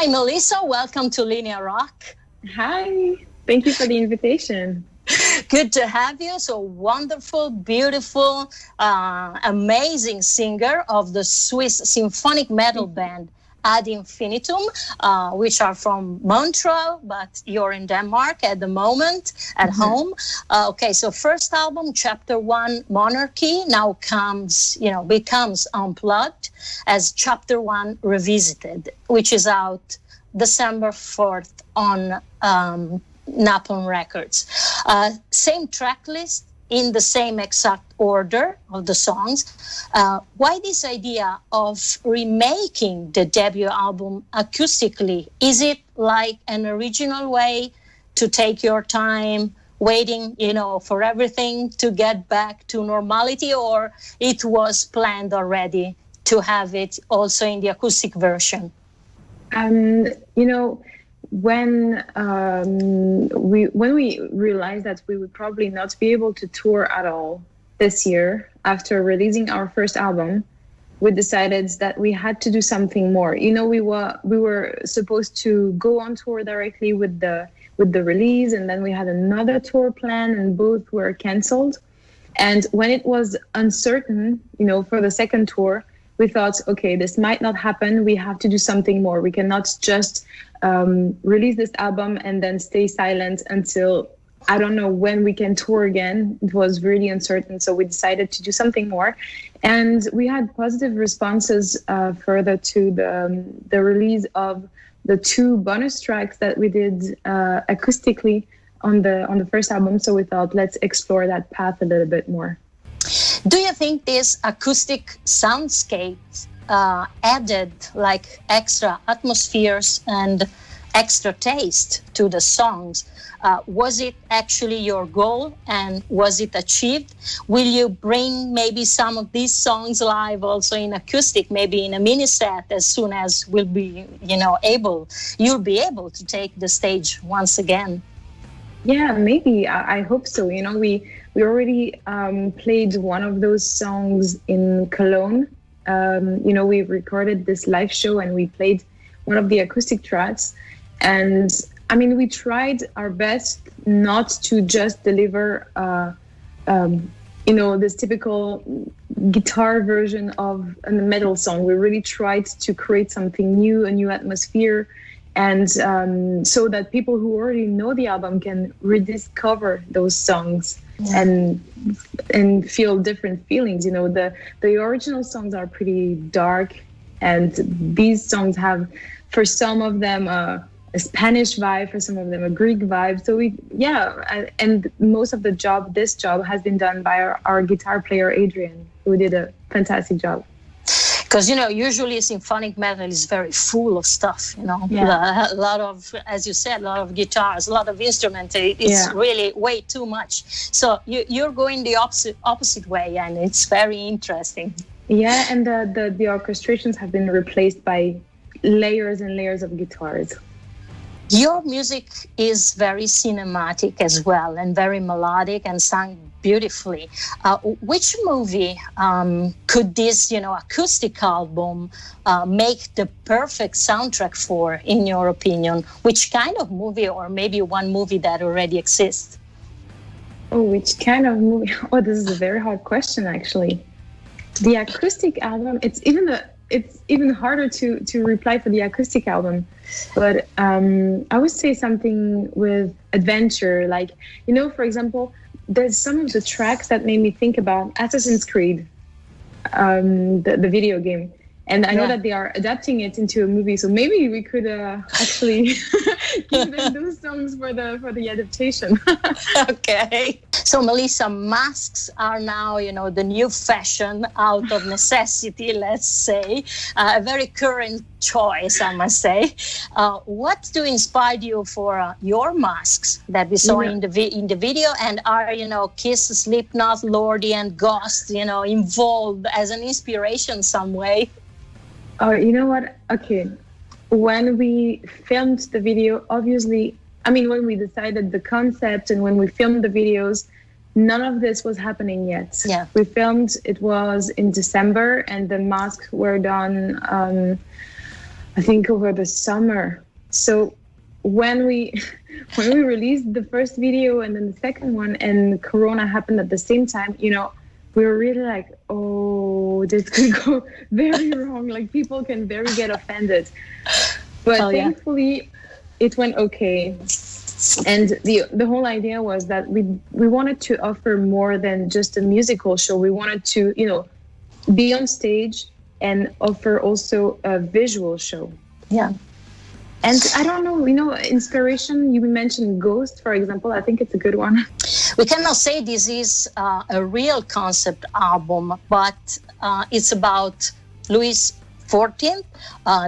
Hi, Melissa. Welcome to LINEA ROCK. Hi. Thank you for the invitation. Good to have you. So wonderful, beautiful, amazing singer of the Swiss symphonic metal band Ad Infinitum, which are from Montreal, but you're in Denmark at the moment, at home. Okay, so first album, Chapter 1, Monarchy, now becomes Unplugged as Chapter 1 Revisited, which is out December 4th on Napalm Records. Same track list in the same exact order of the songs. Why this idea of remaking the debut album acoustically? Is it like an original way to take your time, waiting, for everything to get back to normality, or it was planned already to have it also in the acoustic version? When we realized that we would probably not be able to tour at all this year after releasing our first album, we decided that we had to do something more. We were supposed to go on tour directly with the release, and then we had another tour plan, and both were canceled. And when it was uncertain, for the second tour, we thought, okay, this might not happen. We have to do something more. We cannot just release this album and then stay silent until I don't know when we can tour again. It was really uncertain. So we decided to do something more. And we had positive responses further to the release of the 2 bonus tracks that we did acoustically on the first album. So we thought, let's explore that path a little bit more. Do you think this acoustic soundscape added like extra atmospheres and extra taste to the songs? Was it actually your goal, and was it achieved? Will you bring maybe some of these songs live also in acoustic, maybe in a mini set, as soon as you'll be able to take the stage once again? Yeah, maybe. I hope so. We already played one of those songs in Cologne. We recorded this live show and we played one of the acoustic tracks. And we tried our best not to just deliver, this typical guitar version of a metal song. We really tried to create something new, a new atmosphere. And so that people who already know the album can rediscover those songs and feel different feelings. The original songs are pretty dark, and these songs have, for some of them, a Spanish vibe, for some of them a Greek vibe. So and most of this job has been done by our guitar player Adrian, who did a fantastic job. Because, usually symphonic metal is very full of stuff, a lot of, as you said, a lot of guitars, a lot of instruments. It's really way too much. So you're going the opposite way, and it's very interesting. Yeah, and the orchestrations have been replaced by layers and layers of guitars. Your music is very cinematic as well, and very melodic and sung beautifully. Which movie could this, acoustic album make the perfect soundtrack for, in your opinion? Which kind of movie, or maybe one movie that already exists? Oh, which kind of movie? Oh, this is a very hard question, actually. The acoustic album, it's even harder to reply for the acoustic album. But I would say something with adventure. Like, for example, there's some of the tracks that made me think about Assassin's Creed, the video game. And I know that they are adapting it into a movie, so maybe we could actually give them those songs for the adaptation. Okay. So, Melissa, masks are now, the new fashion out of necessity, let's say. A very current choice, I must say. What do inspire you for your masks that we saw in the video? And are, Kiss, Slipknot, Lordi, and Ghost, involved as an inspiration some way? Oh, you know what? Okay. When we filmed the video, obviously, when we decided the concept and when we filmed the videos, none of this was happening yet. Yeah. We filmed, it was in December, and the masks were done I think over the summer. So when we when we released the first video and then the second one, and Corona happened at the same time, we were really like, oh, this could go very wrong. Like people can very get offended. But thankfully, it went okay. And the whole idea was that we wanted to offer more than just a musical show. We wanted to, be on stage and offer also a visual show. Yeah. And I don't know, inspiration, you mentioned Ghost, for example. I think it's a good one. We cannot say this is a real concept album, but it's about Louis XIV,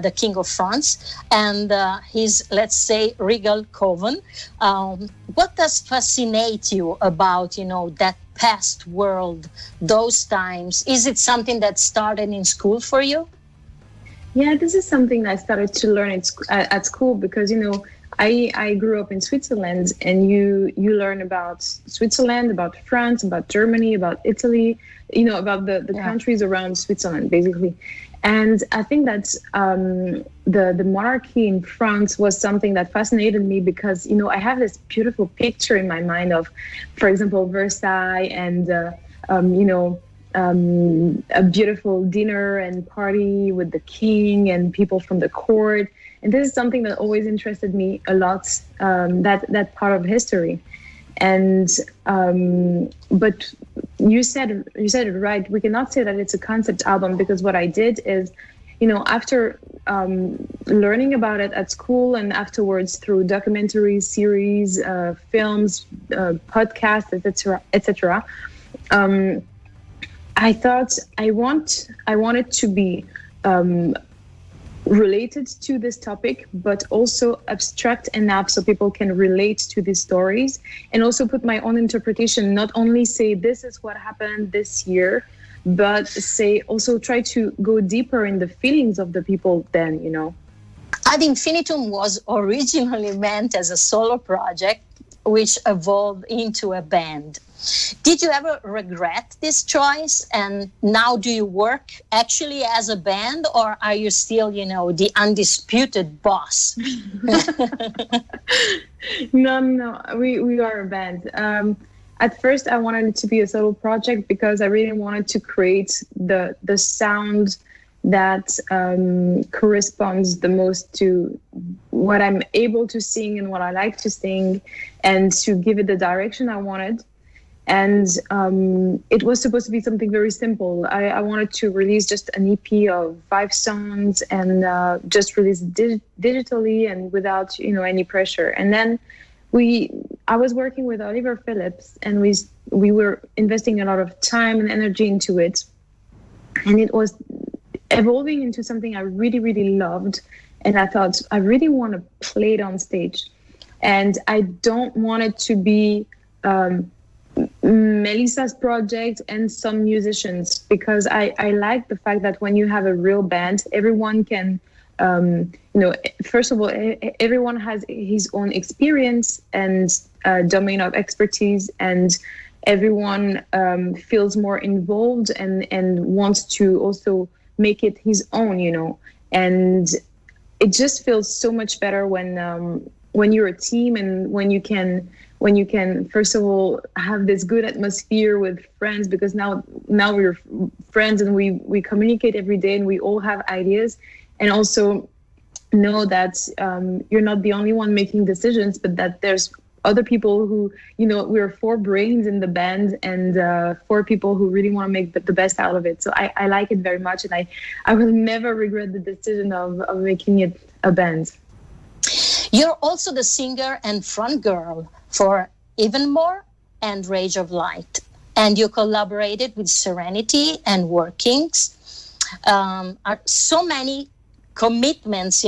the King of France, and his, let's say, regal coven. What does fascinate you about, that past world, those times? Is it something that started in school for you? Yeah, this is something I started to learn at school because, I grew up in Switzerland, and you learn about Switzerland, about France, about Germany, about Italy, about the countries around Switzerland, basically. And I think that the monarchy in France was something that fascinated me because, I have this beautiful picture in my mind of, for example, Versailles and, a beautiful dinner and party with the king and people from the court. And this is something that always interested me a lot, that part of history. And but you said it right. We cannot say that it's a concept album because what I did is, after learning about it at school and afterwards through documentaries, series, films, podcasts, etc. I thought I wanted to be related to this topic, but also abstract enough so people can relate to these stories, and also put my own interpretation, not only say this is what happened this year, but also try to go deeper in the feelings of the people then, Ad Infinitum was originally meant as a solo project, which evolved into a band. Did you ever regret this choice? And now do you work actually as a band, or are you still, the undisputed boss? No, we are a band. At first, I wanted it to be a solo project because I really wanted to create the sound that corresponds the most to what I'm able to sing and what I like to sing, and to give it the direction I wanted. And it was supposed to be something very simple. I wanted to release just an EP of 5 songs and just release digitally and without, any pressure. And then I was working with Oliver Phillips, and we were investing a lot of time and energy into it. And it was evolving into something I really, really loved. And I thought, I really want to play it on stage. And I don't want it to be Melissa's project and some musicians, because I like the fact that when you have a real band, everyone can, first of all, everyone has his own experience and domain of expertise, and everyone feels more involved and wants to also make it his own, and it just feels so much better when you're a team, and when you can first of all have this good atmosphere with friends, because now we're friends and we communicate every day and we all have ideas, and also know that you're not the only one making decisions, but that there's other people who, we're 4 brains in the band, and 4 people who really want to make the best out of it. So I like it very much, and I will never regret the decision of making it a band. You're also the singer and front girl for Evenmore and Rage of Light, and you collaborated with Serenity and Workings. Are so many commitments,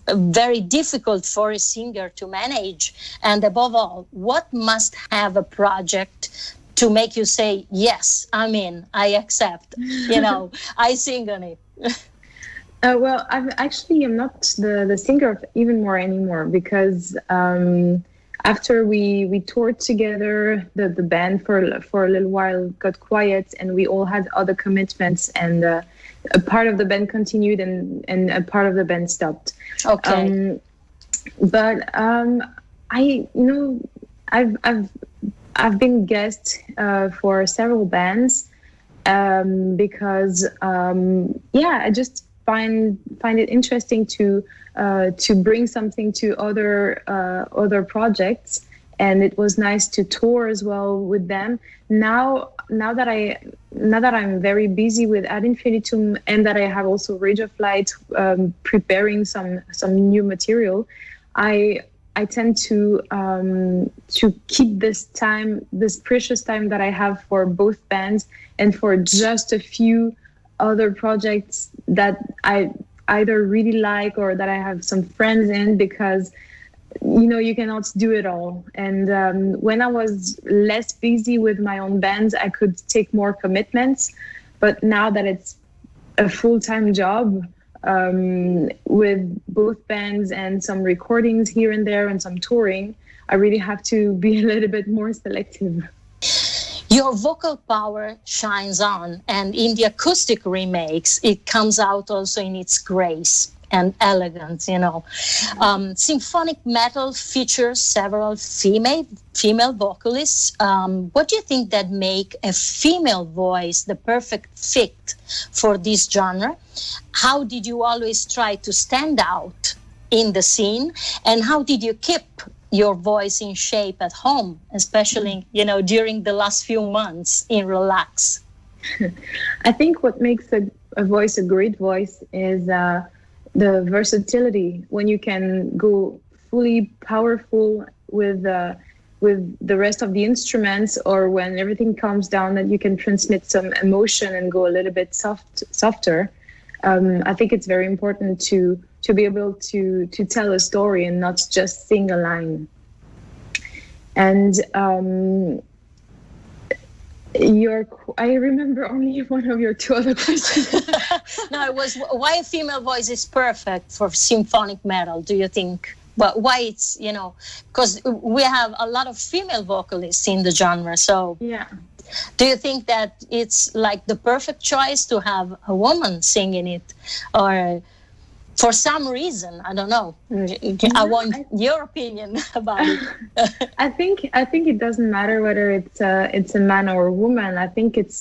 very difficult for a singer to manage. And above all, what must have a project to make you say, yes, I'm in, I accept, I sing on it? Well, I'm not the singer of Evenmore anymore, because after we toured together, the band for a little while got quiet, and we all had other commitments, and a part of the band continued and a part of the band stopped. Okay. I've been guest for several bands because I just find it interesting to bring something to other projects, and it was nice to tour as well with them. Now that I'm very busy with Ad Infinitum, and that I have also Rage of Light preparing some new material, I tend to keep this precious time that I have for both bands and for just a few other projects that I either really like or that I have some friends in, because you cannot do it all. And when I was less busy with my own bands, I could take more commitments. But now that it's a full-time job, with both bands and some recordings here and there and some touring, I really have to be a little bit more selective. Your vocal power shines on, and in the acoustic remakes, it comes out also in its grace and elegance, Symphonic metal features several female vocalists. What do you think that make a female voice the perfect fit for this genre? How did you always try to stand out in the scene? And how did you keep your voice in shape at home, especially, during the last few months in Relax? I think what makes a voice a great voice is the versatility, when you can go fully powerful with the rest of the instruments, or when everything calms down, that you can transmit some emotion and go a little bit softer. I think it's very important to be able to tell a story and not just sing a line. And I remember only one of your two other questions. No, it was why a female voice is perfect for symphonic metal, do you think? But why it's, because we have a lot of female vocalists in the genre. So yeah. Do you think that it's like the perfect choice to have a woman singing it? Or for some reason, I don't know. I want your opinion about it. I think it doesn't matter whether it's a man or a woman. I think it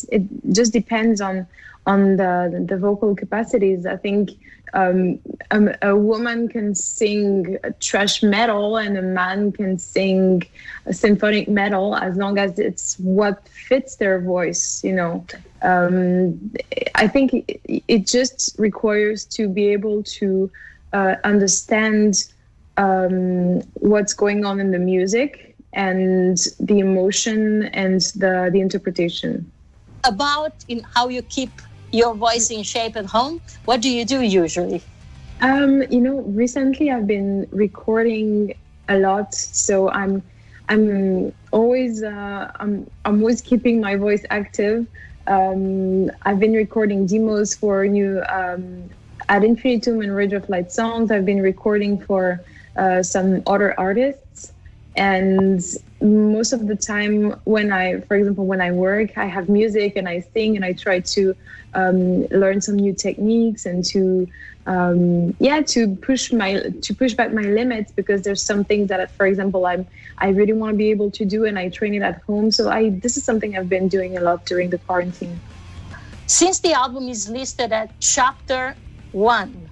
just depends on the vocal capacities. I think a woman can sing thrash metal and a man can sing a symphonic metal, as long as it's what fits their voice, I think it just requires to be able to understand what's going on in the music and the emotion and the interpretation. About how you keep your voice in shape at home, what do you do usually? Recently I've been recording a lot, so I'm always keeping my voice active. I've been recording demos for new Ad Infinitum and Rage of Light songs. I've been recording for some other artists, and most of the time when I work, I have music and I sing and I try to learn some new techniques and to push back my limits, because there's some things that, for example, I really want to be able to do, and I train it at home. So this is something I've been doing a lot during the quarantine. Since the album is listed at chapter 1,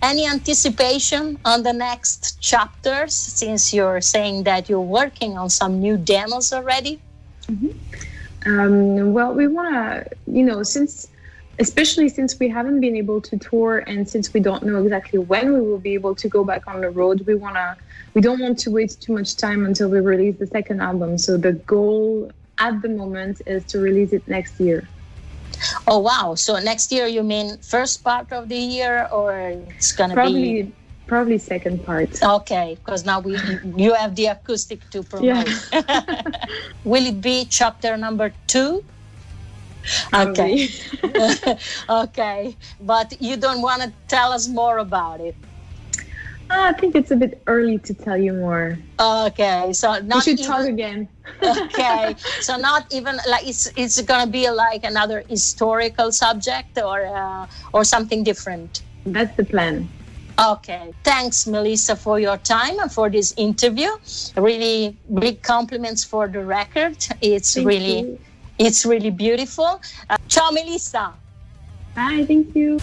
any anticipation on the next chapters, since you're saying that you're working on some new demos already? Mm-hmm. Well, we want to, especially since we haven't been able to tour, and since we don't know exactly when we will be able to go back on the road, we don't want to wait too much time until we release the second album. So the goal at the moment is to release it next year. Oh, wow. So next year, you mean first part of the year, or it's going to be... Probably second part. Okay, because now you have the acoustic to promote. Yeah. Will it be chapter number 2? Probably. Okay. Okay, but you don't want to tell us more about it? I think it's a bit early to tell you more. Okay, so We not should even, talk again. okay, so not even like it's gonna be like another historical subject or something different. That's the plan. Okay, thanks, Melissa, for your time and for this interview. Really big compliments for the record. It's Thank you. really beautiful. Ciao, Melissa. Bye, thank you.